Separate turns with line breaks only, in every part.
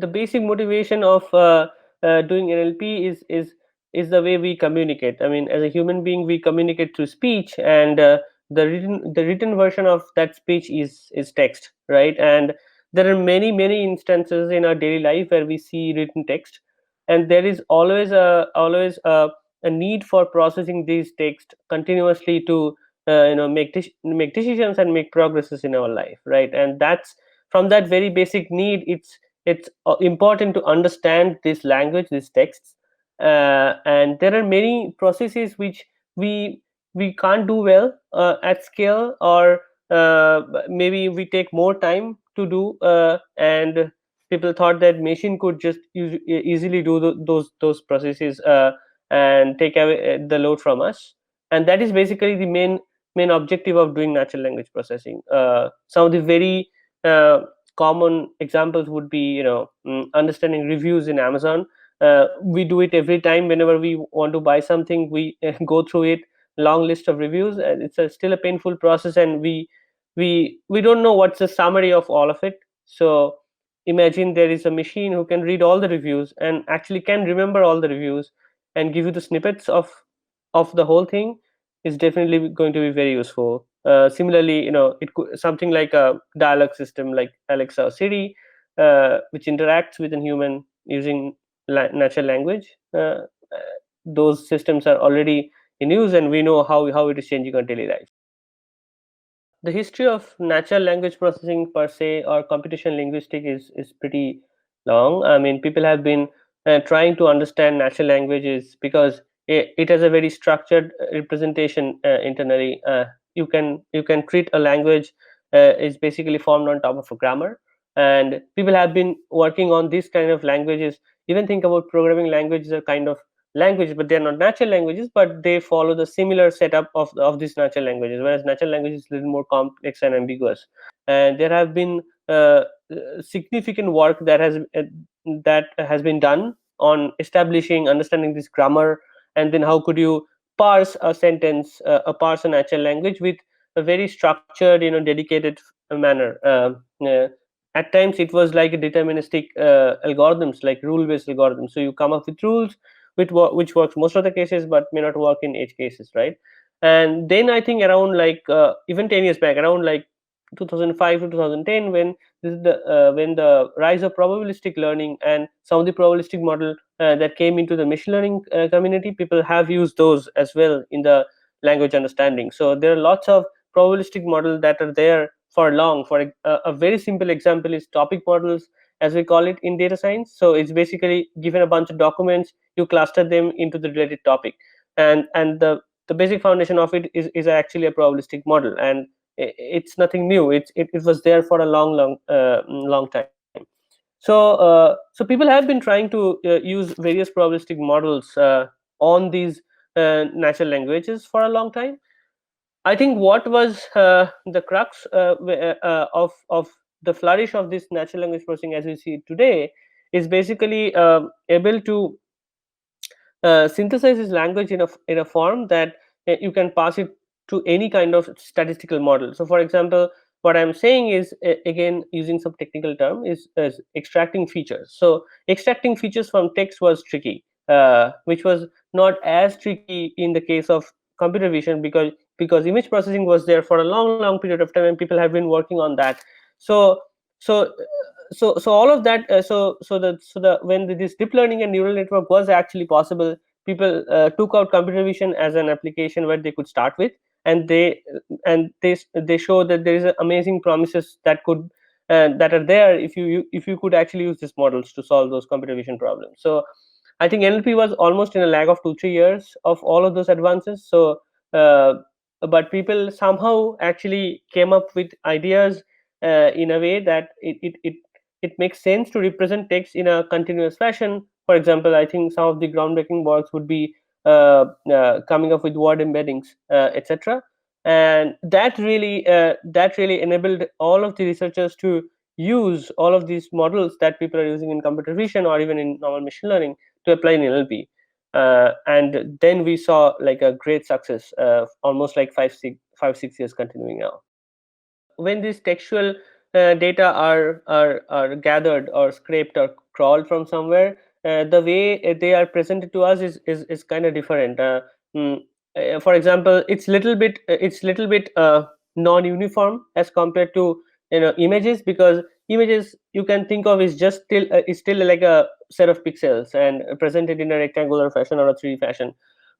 the basic motivation of doing NLP is the way we communicate. I mean, as a human being, we communicate through speech, and the written version of that speech is text, right? And there are many instances in our daily life where we see written text, and there is always a need for processing these text continuously to make decisions and make progresses in our life, right? And that's from that very basic need, it's important to understand this language, these texts. And there are many processes which we we can't do well at scale, or maybe we take more time to do, and people thought that machine could just easily do those processes, and take away the load from us. And that is basically the main objective of doing natural language processing. Some of the very common examples would be, understanding reviews in Amazon. We do it every time whenever we want to buy something. We go through it, long list of reviews, and still a painful process, and we don't know what's the summary of all of it. So imagine there is a machine who can read all the reviews and actually can remember all the reviews and give you the snippets of the whole thing. Is definitely going to be very useful. Similarly, it could something like a dialogue system like Alexa or Siri, which interacts with a human using natural language. Those systems are already in use, and we know how it is changing our daily life. The history of natural language processing per se, or computational linguistic, is pretty long. I mean, people have been trying to understand natural languages because it has a very structured representation internally. You can treat a language is basically formed on top of a grammar, and people have been working on this kind of languages. Even think about programming languages are kind of languages, but they're not natural languages, but they follow the similar setup of these natural languages, whereas natural language is a little more complex and ambiguous. And there have been significant work that has been done on establishing understanding this grammar, and then how could you parse a sentence, parse a natural language with a very structured, dedicated manner. At times it was like a deterministic algorithms, like rule based algorithms. So you come up with rules which works most of the cases but may not work in edge cases, right? And then I think around like even 10 years back, around like 2005 to 2010, when the rise of probabilistic learning and some of the probabilistic model that came into the machine learning community, people have used those as well in the language understanding. So there are lots of probabilistic models that are there for long. For a very simple example is topic models, as we call it in data science. So it's basically given a bunch of documents, you cluster them into the related topic, and the basic foundation of it is actually a probabilistic model, and it's nothing new. It was there for a long time. So people have been trying to use various probabilistic models on these natural languages for a long time. I think what was the crux of the flourish of this natural language processing as we see it today is basically able to synthesizes language in a form that you can pass it to any kind of statistical model. So for example, what I'm saying is, again using some technical term, is extracting features. So extracting features from text was tricky, which was not as tricky in the case of computer vision, because image processing was there for a long period of time, and people have been working on that. So so so so all of that, so the when this deep learning and neural network was actually possible, people took out computer vision as an application where they could start with, and they show that there is amazing promises that are there if you could actually use these models to solve those computer vision problems. So I think NLP was almost in a lag of 2-3 years of all of those advances. So uh, but people somehow actually came up with ideas in a way that it makes sense to represent text in a continuous fashion. For example, I think some of the groundbreaking works would be coming up with word embeddings, etc. And that really enabled all of the researchers to use all of these models that people are using in computer vision or even in normal machine learning to apply in NLP. And then we saw like a great success, almost like 5 6 years continuing now. When these textual data are gathered or scraped or crawled from somewhere, the way they are presented to us is kind of different. Mm, for example, it's little bit non-uniform as compared to images, because images you can think of is still like a set of pixels and presented in a rectangular fashion or a 3D fashion,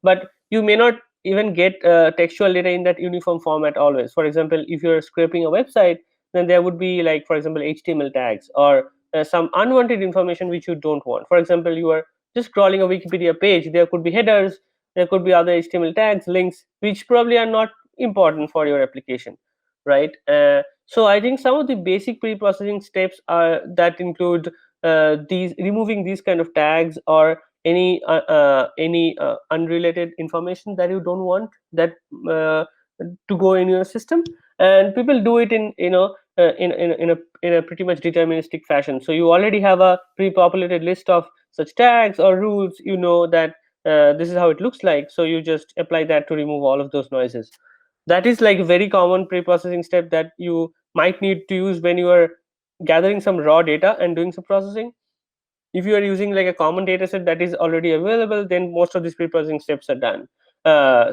but you may not even get textual data in that uniform format always. For example, if you're scraping a website, then there would be, like, for example, HTML tags or some unwanted information which you don't want. For example, you are just scrolling a Wikipedia page, there could be headers, there could be other HTML tags, links, which probably are not important for your application, right? So I think some of the basic pre-processing steps are that include these removing these kind of tags or any unrelated information that you don't want that uh, to go in your system. And people do it in in a pretty much deterministic fashion. So you already have a pre-populated list of such tags or rules, that this is how it looks like, so you just apply that to remove all of those noises. That is like a very common pre-processing step that you might need to use when you are gathering some raw data and doing some processing. If you are using like a common data set that is already available, then most of these pre-processing steps are done.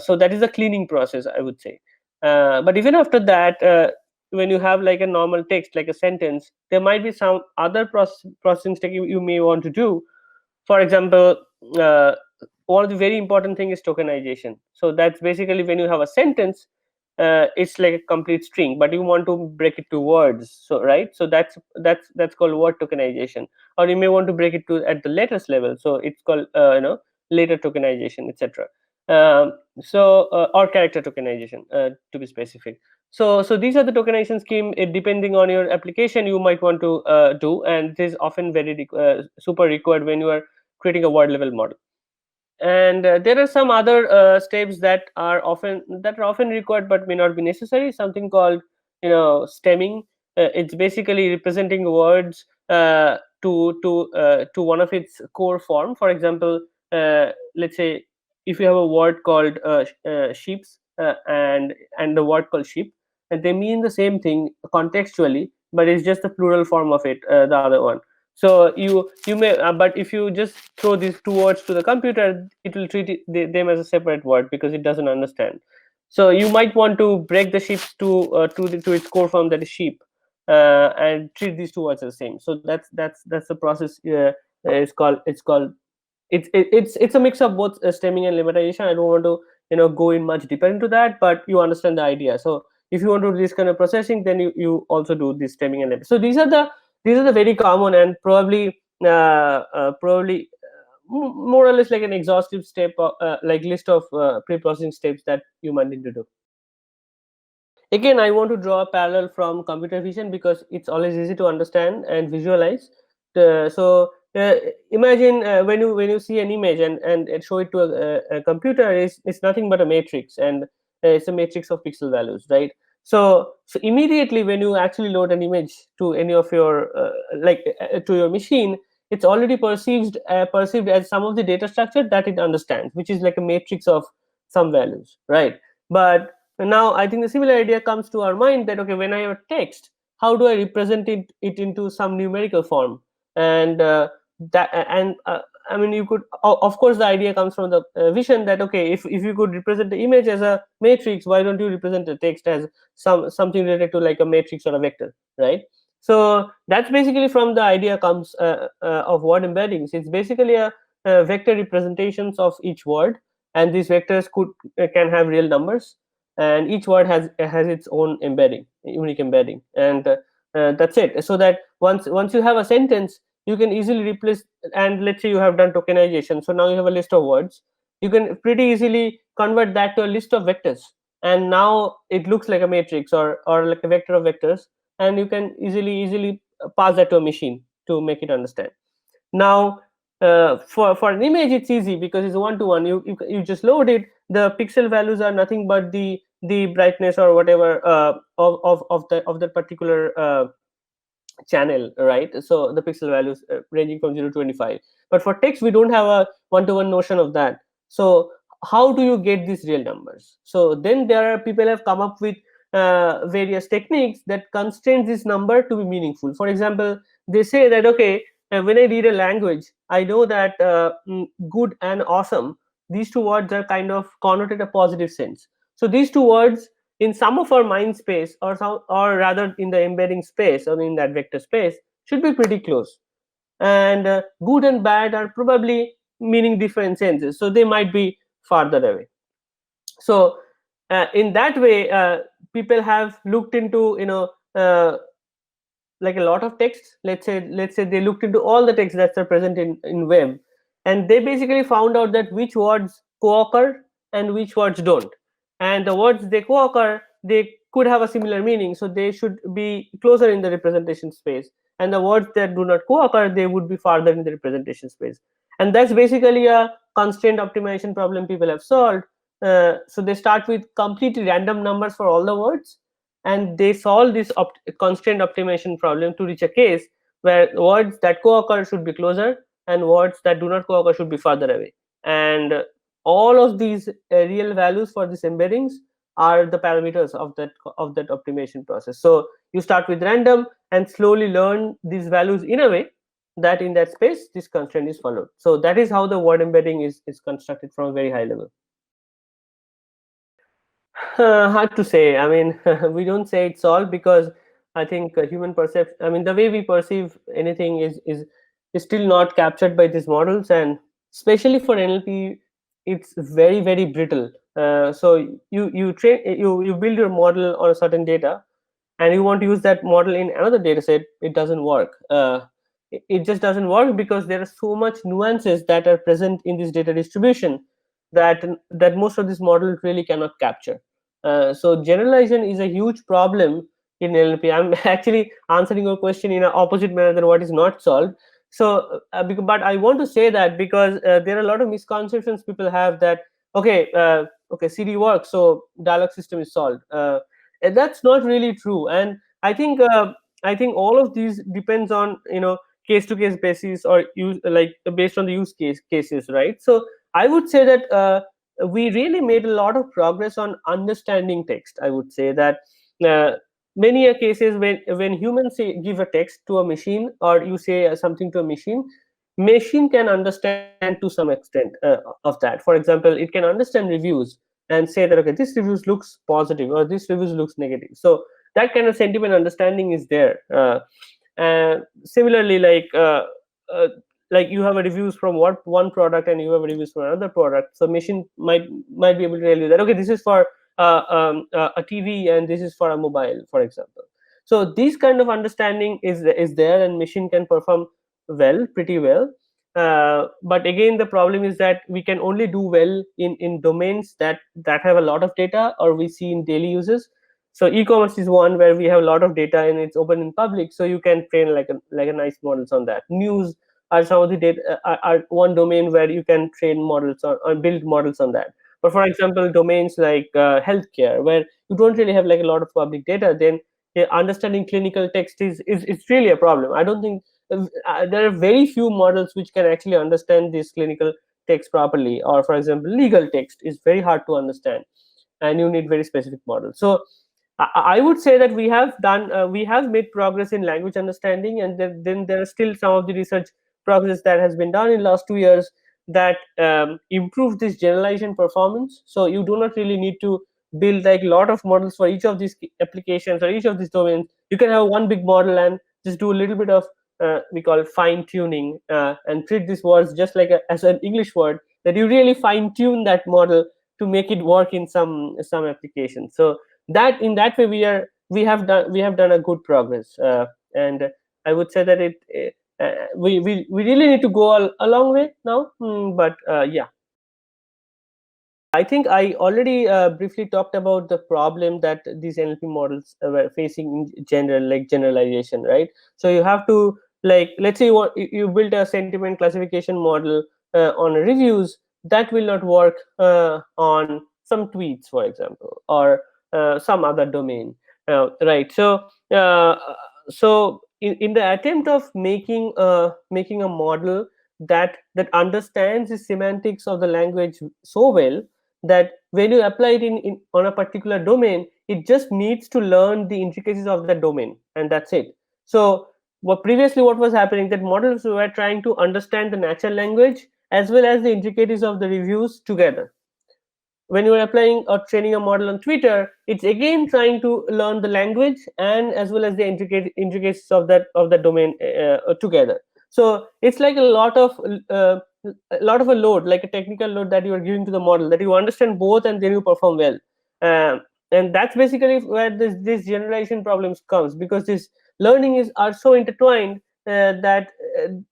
So that is a cleaning process, I would say. But even after that, when you have like a normal text like a sentence, there might be some other processing step you may want to do. For example, uh, one of the very important thing is tokenization. So that's basically when you have a sentence, it's like a complete string, but you want to break it to words. So right, so that's called word tokenization. Or you may want to break it to at the letters level, so it's called later tokenization, etc. Or character tokenization, to be specific. So these are the tokenization scheme. Depending on your application, you might want to do, and this is often super required when you are creating a word level model. And there are some other steps that are often required but may not be necessary. Something called stemming. It's basically representing words to one of its core form. For example, let's say if you have a word called sheeps, and the word called sheep, and they mean the same thing contextually, but it's just the plural form of it, the other one. So you may but if you just throw these two words to the computer, it will treat them as a separate word because it doesn't understand. So you might want to break the sheep to its core form, that is sheep, and treat these two words as the same. So that's the process. It's a mix of both stemming and lemmatization. I don't want to go in much deeper into that, but you understand the idea. So if you want to do this kind of processing, then you also do this stemming and so these are the very common and probably more or less like an exhaustive step, like list of pre-processing steps that you might need to do. Again, I want to draw a parallel from computer vision because it's always easy to understand and visualize. So imagine when you see an image and show it to a computer, is nothing but a matrix, and it's a matrix of pixel values, right? So immediately when you actually load an image to any of your to your machine, it's already perceived as some of the data structure that it understands, which is like a matrix of some values, right? But now I think the similar idea comes to our mind that, okay, when I have a text, how do I represent it into some numerical form? And that and I mean, you could, of course, the idea comes from the vision that, okay, if you could represent the image as a matrix, why don't you represent the text as something related to like a matrix or a vector, right? So that's basically from the idea comes of word embeddings. It's basically a vector representations of each word, and these vectors can have real numbers, and each word has its own embedding, unique embedding, and that's it. So that once you have a sentence, you can easily replace. And let's say you have done tokenization, so now you have a list of words. You can pretty easily convert that to a list of vectors, and now it looks like a matrix or like a vector of vectors, and you can easily pass that to a machine to make it understand. Now for an image, it's easy because it's one to one. You just load it. The pixel values are nothing but the brightness or whatever of the particular channel, right? So the pixel values ranging from 0 to 25. But for text, we don't have a one-to-one notion of that. So how do you get these real numbers? So then there are people have come up with various techniques that constrain this number to be meaningful. For example, they say that, okay, when I read a language, I know that good and awesome, these two words are kind of connoted a positive sense. So these two words in some of our mind space, or some, or rather in the embedding space or in that vector space, should be pretty close. And good and bad are probably meaning different senses, so they might be farther away. So in that way, people have looked into, like a lot of text. Let's say they looked into all the text that are present in web, and they basically found out that which words co-occur and which words don't. And the words they co-occur, they could have a similar meaning, so they should be closer in the representation space. And the words that do not co-occur, they would be farther in the representation space. And that's basically a constraint optimization problem people have solved. So they start with completely random numbers for all the words, and they solve this constraint optimization problem to reach a case where words that co-occur should be closer and words that do not co-occur should be farther away. And all of these real values for these embeddings are the parameters of that optimization process. So you start with random and slowly learn these values in a way that in that space this constraint is followed. So that is how the word embedding is constructed from a very high level. Hard to say. I mean, we don't say it's all, because I think human perception. I mean, the way we perceive anything is still not captured by these models, and especially for NLP, it's very brittle. So you build your model on a certain data, and you want to use that model in another data set. It doesn't work. It just doesn't work because there are so much nuances that are present in this data distribution that most of these models really cannot capture. So generalization is a huge problem in NLP. I'm actually answering your question in an opposite manner than what is not solved. So, but I want to say that because there are a lot of misconceptions people have that okay, Siri works, so dialogue system is solved. And that's not really true. And I think all of these depends on, case to case basis, or use, like based on the cases, right? So I would say that we really made a lot of progress on understanding text. I would say that uh, many a cases when humans give a text to a machine, or you say something to a machine can understand to some extent of that. For example, it can understand reviews and say that, okay, this reviews looks positive or this reviews looks negative. So that kind of sentiment understanding is there. Similarly, uh, like you have a reviews from one product and you have a reviews for another product, so machine might be able to tell you that, okay, this is for a TV and this is for a mobile, for example. So this kind of understanding is there, and machine can perform pretty well. But again, the problem is that we can only do well in domains that have a lot of data or we see in daily uses. So e-commerce is one where we have a lot of data and it's open in public, so you can train like a nice models on that. News are some of the data, are one domain where you can train models or build models on that. But for example, domains like healthcare, where you don't really have like a lot of public data, then understanding clinical text is really a problem. I don't think there are very few models which can actually understand this clinical text properly. Or for example, legal text is very hard to understand, and you need very specific models. So I would say that we have made progress in language understanding, and then there are still some of the research progress that has been done in last 2 years that improve this generalization performance. So you do not really need to build like a lot of models for each of these applications or each of these domains. You can have one big model and just do a little bit of we call fine tuning, and treat these words just like as an English word, that you really fine tune that model to make it work in some application. So that in that way we have done a good progress. And I would say that we really need to go a long way now. But yeah, I think I already briefly talked about the problem that these NLP models were facing in general, like generalization, right? So you have to, like, let's say you built a sentiment classification model on reviews, that will not work on some tweets, for example, or some other domain, right? So in the attempt of making a model that understands the semantics of the language so well that when you apply it in on a particular domain, it just needs to learn the intricacies of that domain, and that's it. So What previously what was happening, that models were trying to understand the natural language as well as the intricacies of the reviews together. When you are applying or training a model on Twitter, it's again trying to learn the language and as well as the intricacies of that domain together. So it's like a lot of a load, like a technical load that you are giving to the model, that you understand both and then you perform well. Um, and that's basically where this generalization problems comes, because this learning is are so intertwined that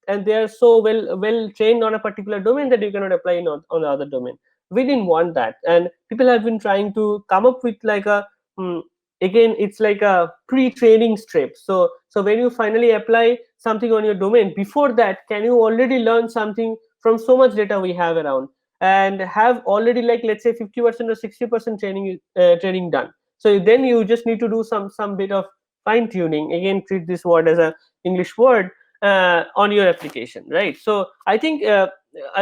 and they are so well trained on a particular domain that you cannot apply on the other domain. We didn't want that, and people have been trying to come up with like a mm, again, it's like a pre-training strip. So when you finally apply something on your domain, before that, can you already learn something from so much data we have around, and have already, like, let's say 50% or 60% training done. So then you just need to do some bit of fine tuning. Again, treat this word as a English word on your application, right? So I think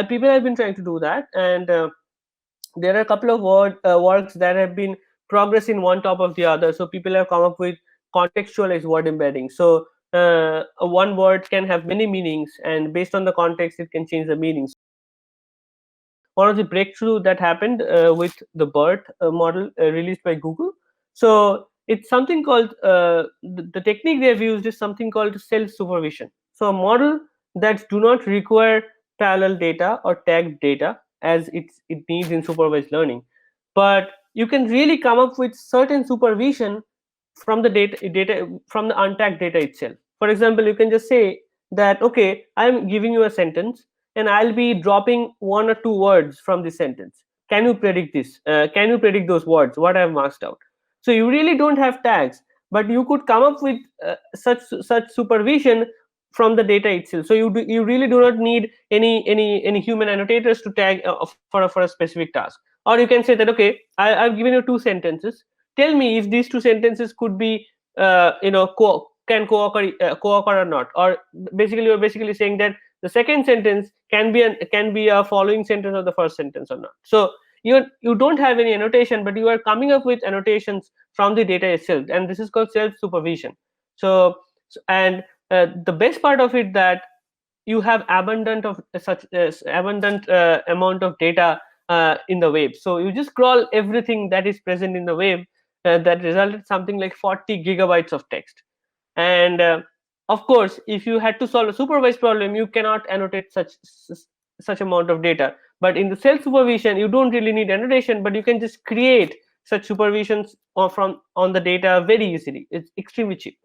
people have been trying to do that, and there are a couple of works that have been progressing one top of the other. So people have come up with contextualized word embedding. So one word can have many meanings, and based on the context it can change the meaning. One of the breakthrough that happened with the BERT model released by Google. So it's something called the technique they have used is something called self supervision. So a model that do not require parallel data or tagged data as it needs in supervised learning, but you can really come up with certain supervision from the data from the untagged data itself. For example, you can just say that, okay, I'm giving you a sentence and I'll be dropping one or two words from this sentence. Can you predict this? Can you predict those words? What I've marked out. So you really don't have tags, but you could come up with such supervision from the data itself. So you really do not need any human annotators to tag for a specific task. Or you can say that, okay, I've given you two sentences. Tell me if these two sentences could be can co-occur or not. Or basically, you're basically saying that the second sentence can be a following sentence of the first sentence or not. So you don't have any annotation, but you are coming up with annotations from the data itself, and this is called self supervision. And the best part of it, that you have abundant of such abundant amount of data in the web. So you just crawl everything that is present in the web, that resulted something like 40 gigabytes of text. And of course, if you had to solve a supervised problem, you cannot annotate such amount of data. But in the self supervision, you don't really need annotation, but you can just create such supervisions from on the data very easily. It's extremely cheap.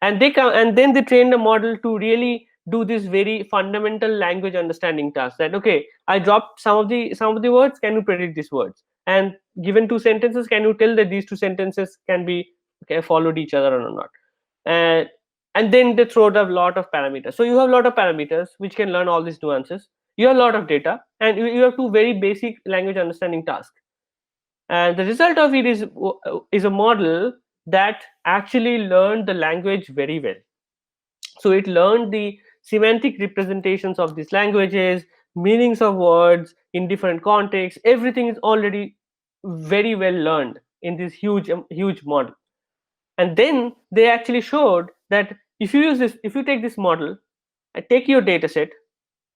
And they come and then they train the model to really do this very fundamental language understanding task, that, okay, I dropped some of the words, can you predict these words? And given two sentences, can you tell that these two sentences can be, okay, followed each other or not? And and then they throw out a lot of parameters. So you have a lot of parameters which can learn all these nuances. You have a lot of data, and you have two very basic language understanding tasks. And the result of it is a model that actually learned the language very well. So it learned the semantic representations of these languages, meanings of words in different contexts. Everything is already very well learned in this huge model. And then they actually showed that if you take this model and take your data set,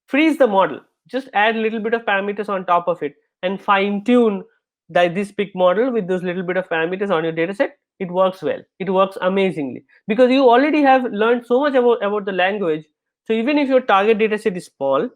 freeze the model, just add a little bit of parameters on top of it, and fine tune this big model with those little bit of parameters on your data set, it works well. It works amazingly, because you already have learned so much about the language. So even if your target data set is small,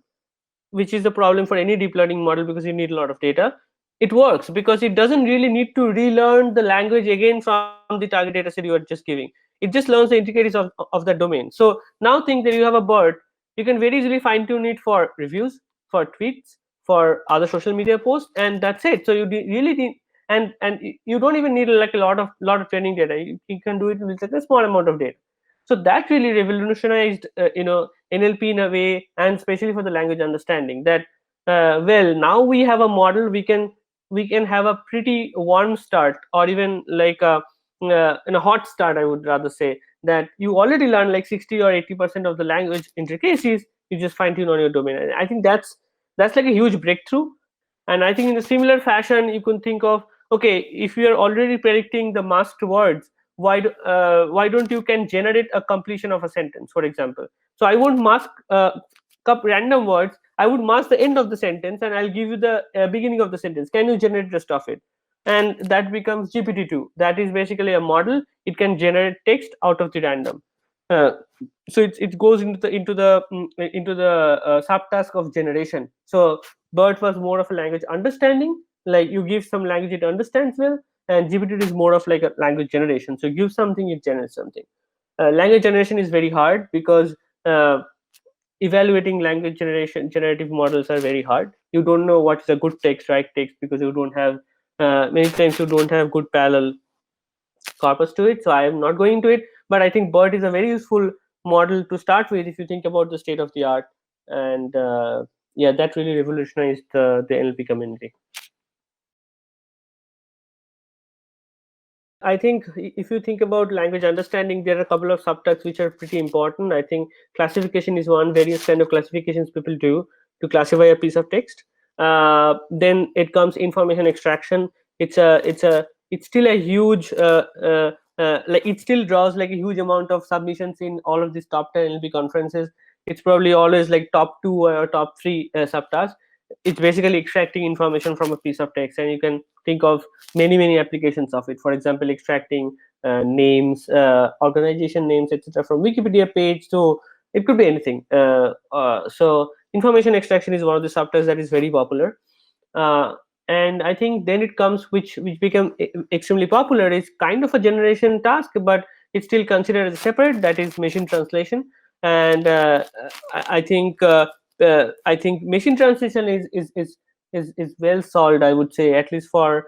which is the problem for any deep learning model, because you need a lot of data, it works because it doesn't really need to relearn the language again from the target data set you are just giving. It just learns the intricacies of that domain. So now think that you have a BERT, you can very easily fine tune it for reviews, for tweets, for other social media posts, and that's it. So you really need, and you don't even need like a lot of training data. You can do it with like a small amount of data. So that really revolutionized NLP in a way, and especially for the language understanding, that well, now we have a model, we can have a pretty warm start, or even like in a hot start, I would rather say, that you already learn like 60 or 80% of the language intricacies. You just fine tune on your domain, and I think that's like a huge breakthrough. And I think in a similar fashion, you can think of, okay, if you are already predicting the masked words, why don't you can generate a completion of a sentence, for example. So I won't mask random words. I would mask the end of the sentence, and I'll give you the beginning of the sentence. Can you generate the rest of it? And that becomes GPT-2. That is basically a model. It can generate text out of the random. uh, so it goes into the subtask of generation. So BERT was more of a language understanding, like you give some language it understands well, and GPT is more of like a language generation. So give something, it generates something. Language generation is very hard because uh, evaluating language generation generative models are very hard. You don't know what is a good text, right text, because you don't have many times you don't have good parallel corpus to it. So I am not going into it, but I think BERT is a very useful model to start with if you think about the state of the art. And yeah, that really revolutionized the NLP community. I think if you think about language understanding, there are a couple of subtasks which are pretty important. I think classification is one. Various kind of classifications people do to classify a piece of text. Then it comes information extraction. It's still a huge like it still draws like a huge amount of submissions in all of these top 10 NLP conferences. It's probably always like top two or top three subtasks. It's basically extracting information from a piece of text, and you can think of many applications of it. For example, extracting names, organization names, etc., from Wikipedia page. So it could be anything. So information extraction is one of the subtasks that is very popular. uh, and I think then it comes which become extremely popular is kind of a generation task, but it's still considered as separate, that is machine translation. And I think machine translation is well solved, I would say, at least for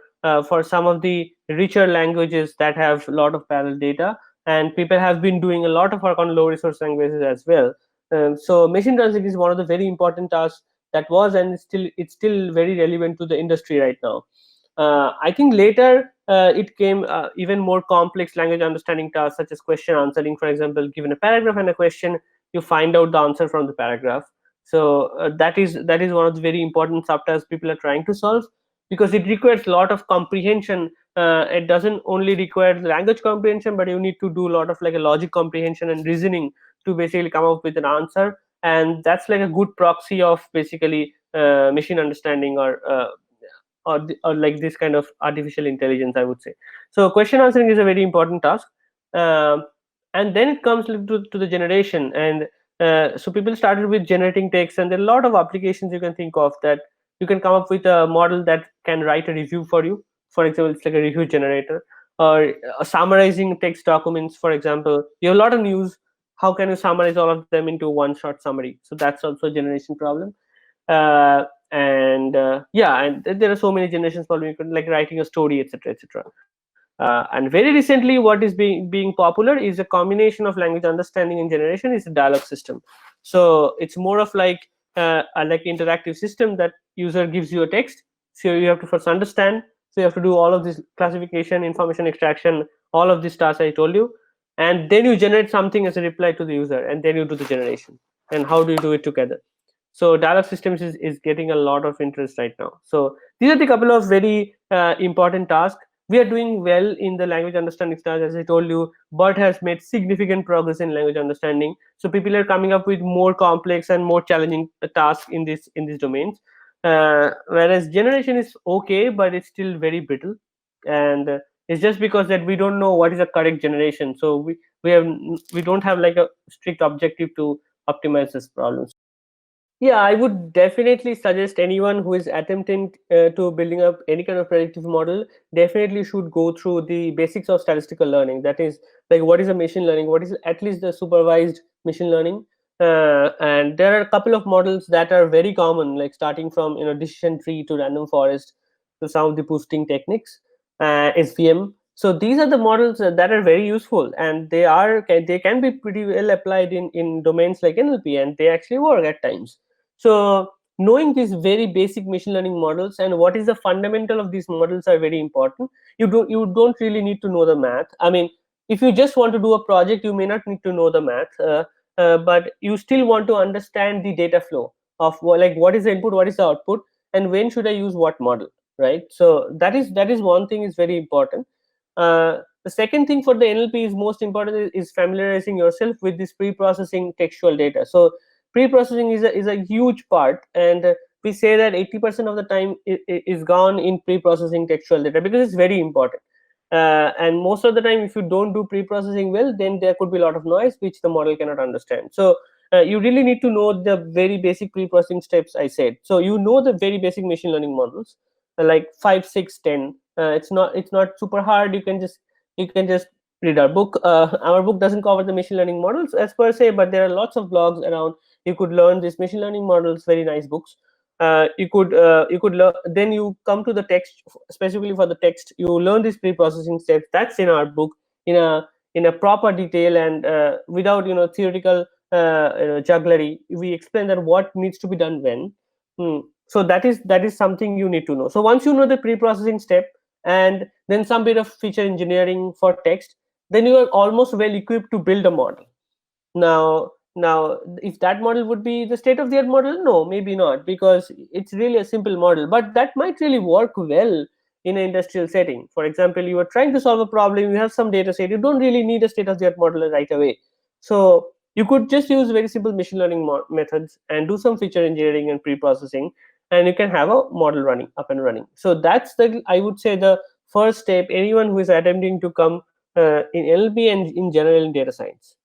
some of the richer languages that have a lot of parallel data, and people have been doing a lot of work on low resource languages as well. So machine translation is one of the very important tasks that was, and it's still very relevant to the industry right now. I think later it came even more complex language understanding tasks such as question answering. For example, given a paragraph and a question, you find out the answer from the paragraph. So that is one of the very important subtasks people are trying to solve, because it requires a lot of comprehension. It doesn't only require language comprehension, but you need to do a lot of like a logic comprehension and reasoning to basically come up with an answer. And that's like a good proxy of basically machine understanding, or like this kind of artificial intelligence, I would say. So question answering is a very important task. Um and then it comes to the generation. And so people started with generating text, and there are a lot of applications you can think of, that you can come up with a model that can write a review for you. For example, it's like a review generator, or summarizing text documents. For example, you have a lot of news. How can you summarize all of them into one short summary? So that's also a generation problem. And yeah, and there are so many generations problem. You could like writing a story, etc., etc. And very recently, what is being popular is a combination of language understanding and generation is a dialogue system. So it's more of like a like interactive system that user gives you a text. So you have to first understand. So you have to do all of this classification, information extraction, all of these tasks I told you, and then you generate something as a reply to the user, and then you do the generation. And how do you do it together? So dialog systems is getting a lot of interest right now. So these are the couple of very important tasks. We are doing well in the language understanding task. As I told you, BERT has made significant progress in language understanding. So people are coming up with more complex and more challenging tasks in these domains. Whereas generation is okay, but it's still very brittle. And it's just because that we don't know what is a correct generation. So we don't have like a strict objective to optimize this problem. Yeah, I would definitely suggest anyone who is attempting to building up any kind of predictive model definitely should go through the basics of statistical learning. That is, like, what is a machine learning? What is at least the supervised machine learning? And there are a couple of models that are very common, like starting from decision tree to random forest to some of the boosting techniques, SVM. So these are the models that are very useful, and they can be pretty well applied in domains like NLP, and they actually work at times. So knowing these very basic machine learning models and what is the fundamental of these models are very important. You don't really need to know the math. I mean, if you just want to do a project, you may not need to know the math, but you still want to understand the data flow of like what is the input, what is the output, and when should I use what model, right? So that is one thing is very important. The second thing for the NLP is most important is familiarizing yourself with this pre-processing textual data. So pre-processing is a huge part, and we say that 80% of the time is gone in pre-processing textual data because it's very important. And most of the time, if you don't do pre-processing well, then there could be a lot of noise which the model cannot understand. So you really need to know the very basic pre-processing steps I said. So you know the very basic machine learning models, like 5, 6, 10. It's not super hard. You can just read our book. Our book doesn't cover the machine learning models as per se, but there are lots of blogs around. You could learn these machine learning models, very nice books. You could learn, then you come to the text. Specifically for the text, you learn these pre-processing steps. That's in our book, in a proper detail, and without theoretical jugglery. We explain that what needs to be done when. So that is something you need to know. So once you know the pre-processing step, and then some bit of feature engineering for text, then you are almost well equipped to build a model. Now, if that model would be the state of the art model, no, maybe not, because it's really a simple model, but that might really work well in an industrial setting. For example, you are trying to solve a problem, you have some data set, you don't really need a state of the art model right away. So you could just use very simple machine learning methods and do some feature engineering and pre-processing, and you can have a model running up and running. So that's the, I would say, the first step anyone who is attempting to come in LLP and in general in data science.